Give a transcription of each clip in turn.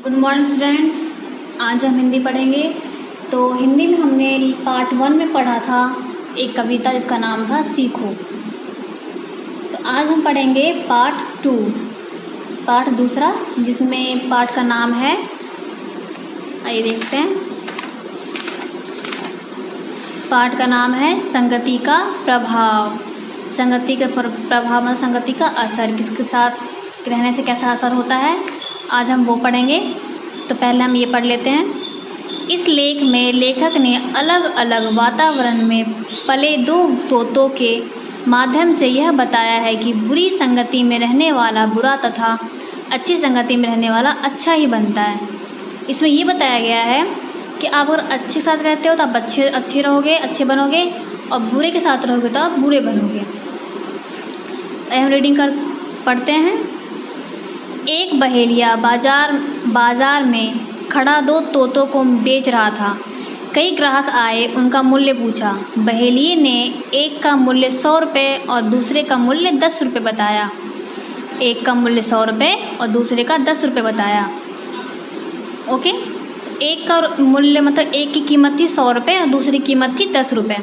Good morning students. आज हम हिंदी पढ़ेंगे। तो हिंदी में हमने पार्ट 1 में पढ़ा था एक कविता जिसका नाम था सीखो। तो आज हम पढ़ेंगे पार्ट 2, पार्ट दूसरा, जिसमें पार्ट का नाम है, आइए देखते हैं, पार्ट का नाम है संगति का प्रभाव। संगति का प्रभाव मतलब संगति का असर, किसके साथ रहने से कैसा असर होता है, आज हम वो पढ़ेंगे। तो पहले हम ये पढ़ लेते हैं। इस लेख में लेखक ने अलग अलग वातावरण में पले दो तोतों के माध्यम से यह बताया है कि बुरी संगति में रहने वाला बुरा तथा अच्छी संगति में रहने वाला अच्छा ही बनता है। इसमें ये बताया गया है कि आप अगर अच्छे साथ रहते हो तो आप अच्छे रहोगे, अच्छे बनोगे, और बुरे के साथ रहोगे तो आप बुरे बनोगे। हम रीडिंग पढ़ते हैं। एक बहेलिया बाजार में खड़ा दो तोतों को बेच रहा था। कई ग्राहक आए, उनका मूल्य पूछा। बहेलिये ने एक का मूल्य 100 रुपये और दूसरे का मूल्य 10 रुपये बताया। एक का मूल्य 100 रुपये और दूसरे का 10 रुपये बताया। ओके, एक का मूल्य मतलब एक की कीमत थी 100 रुपये और दूसरी कीमत थी 10 रुपये।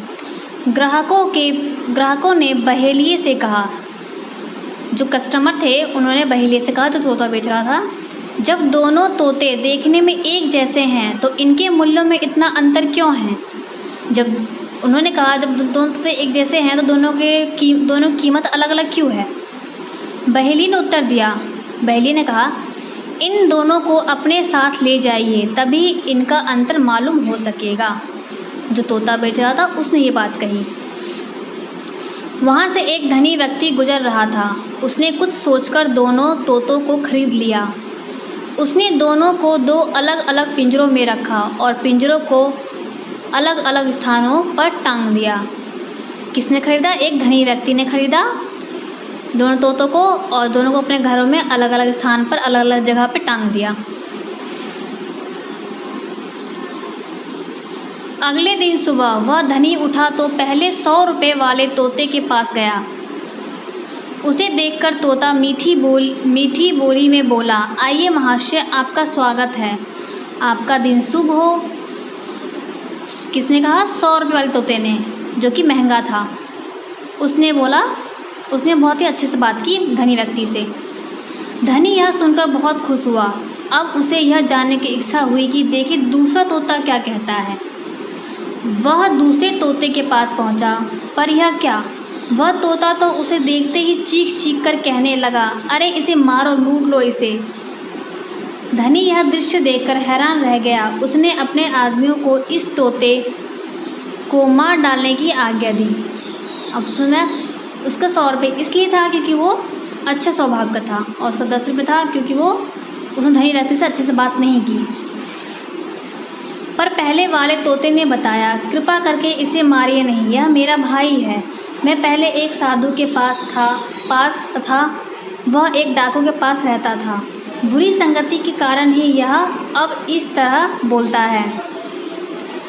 ग्राहकों ने बहेलिये से कहा, जो कस्टमर थे उन्होंने बहेलिये से कहा, जो तोता बेच रहा था, जब दोनों तोते देखने में एक जैसे हैं तो इनके मूल्यों में इतना अंतर क्यों है? जब उन्होंने कहा जब दोनों तोते एक जैसे हैं तो दोनों की कीमत अलग अलग क्यों है? बहेलिये ने उत्तर दिया, बहेलिये ने कहा, इन दोनों को अपने साथ ले जाइए, तभी इनका अंतर मालूम हो सकेगा। जो तोता बेच रहा था उसने ये बात कही। वहाँ से एक धनी व्यक्ति गुजर रहा था। उसने कुछ सोचकर दोनों तोतों को खरीद लिया। उसने दोनों को 2 अलग अलग पिंजरों में रखा और पिंजरों को अलग अलग स्थानों पर टांग दिया। किसने खरीदा? एक धनी व्यक्ति ने खरीदा दोनों तोतों को और दोनों को अपने घरों में अलग अलग स्थान पर, अलग अलग जगह पर टांग दिया। अगले दिन सुबह वह धनी उठा तो पहले 100 रुपये वाले तोते के पास गया। उसे देखकर तोता मीठी बोली में बोला, आइए महाशय, आपका स्वागत है, आपका दिन शुभ हो। किसने कहा? 100 रुपये वाले तोते ने, जो कि महंगा था। उसने बहुत ही अच्छे से बात की धनी व्यक्ति से। धनी यह सुनकर बहुत खुश हुआ। अब उसे यह जानने की इच्छा हुई कि देखिए दूसरा तोता क्या कहता है। वह दूसरे तोते के पास पहुंचा, पर यह क्या, वह तोता तो उसे देखते ही चीख चीख कर कहने लगा, अरे इसे मारो, लूट लो इसे। धनी यह दृश्य देखकर हैरान रह गया। उसने अपने आदमियों को इस तोते को मार डालने की आज्ञा दी। अब सुना, उसका 100 रुपये इसलिए था क्योंकि वो अच्छा स्वभाव का था, और उसका 10 रुपये था क्योंकि उसने धनी व्यक्ति से अच्छे से बात नहीं की। पर पहले वाले तोते ने बताया, कृपा करके इसे मारिए नहीं, यह मेरा भाई है। मैं पहले एक साधु के पास तथा वह एक डाकू के पास रहता था। बुरी संगति के कारण ही यह अब इस तरह बोलता है।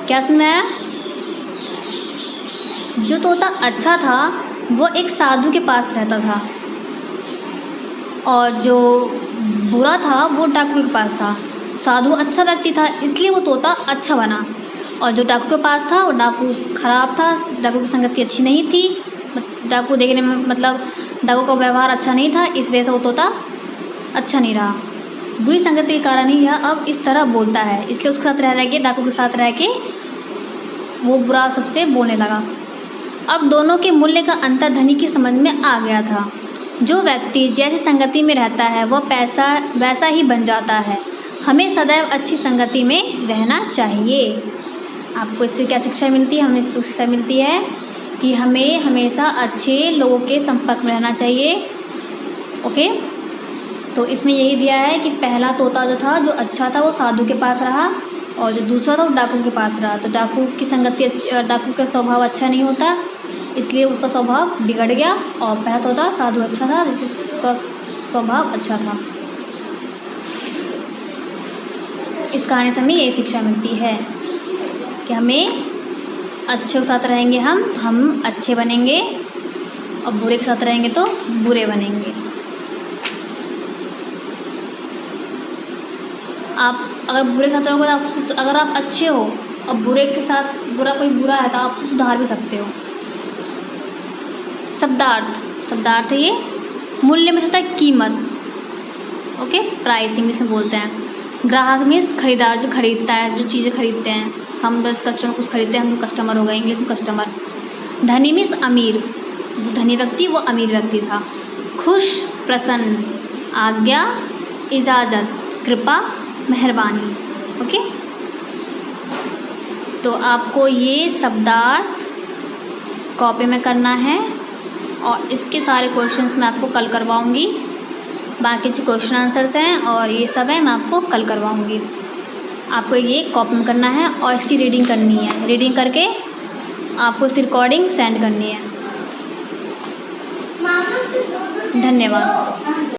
क्या सुनाया? जो तोता अच्छा था वो एक साधु के पास रहता था, और जो बुरा था वो डाकू के पास था। साधु अच्छा व्यक्ति था इसलिए वो तोता अच्छा बना, और जो डाकू के पास था वो डाकू खराब था, डाकू की संगति अच्छी नहीं थी, डाकू देखने में मतलब डाकू का व्यवहार अच्छा नहीं था, इस वजह से वो तोता अच्छा नहीं रहा। बुरी संगति के कारण ही यह अब इस तरह बोलता है, इसलिए उसके साथ रह के, डाकू के साथ रह के वो बुरा सबसे बोलने लगा। अब दोनों के मूल्य का अंतर धनी की समझ में आ गया था। जो व्यक्ति जैसी संगति में रहता है वह वैसा ही बन जाता है। हमें सदैव अच्छी संगति में रहना चाहिए। आपको इससे क्या शिक्षा मिलती है? हमें शिक्षा मिलती है कि हमें हमेशा अच्छे लोगों के संपर्क में रहना चाहिए। ओके, तो इसमें यही दिया है कि पहला तोता जो था, जो अच्छा था, वो साधु के पास रहा, और जो दूसरा था वो डाकू के पास रहा। तो डाकू की संगति डाकू का स्वभाव अच्छा नहीं होता, इसलिए उसका स्वभाव बिगड़ गया, और पहला तोता साधु अच्छा था, उसका स्वभाव अच्छा था। इस कहानी से हमें यही शिक्षा मिलती है कि हमें अच्छे के साथ रहेंगे हम अच्छे बनेंगे, और बुरे के साथ रहेंगे तो बुरे बनेंगे। आप अगर बुरे के साथ रहोगे तो आपसे, अगर आप अच्छे हो और बुरे के साथ कोई बुरा है तो आप उसे सुधार भी सकते हो। शब्दार्थ है ये। मूल्य में से होता है कीमत, ओके, प्राइस इंग्लिश में बोलते हैं। ग्राहक मीन्स खरीदार, जो खरीदता है, जो चीज़ें खरीदते हैं। हम बस कस्टमर कुछ खरीदते हैं, हम कस्टमर हो गए, इंग्लिश में कस्टमर। धनी मीन्स अमीर, जो धनी व्यक्ति वो अमीर व्यक्ति था। खुश, प्रसन्न, आज्ञा, इजाज़त, कृपा, मेहरबानी, ओके। तो आपको ये शब्दार्थ कॉपी में करना है और इसके सारे क्वेश्चंस मैं आपको कल करवाऊँगी। बाकी जो क्वेश्चन आंसर्स हैं और ये सब है मैं आपको कल करवाऊँगी। आपको ये कॉपी में करना है और इसकी रीडिंग करनी है। रीडिंग करके आपको इसकी रिकॉर्डिंग सेंड करनी है। धन्यवाद।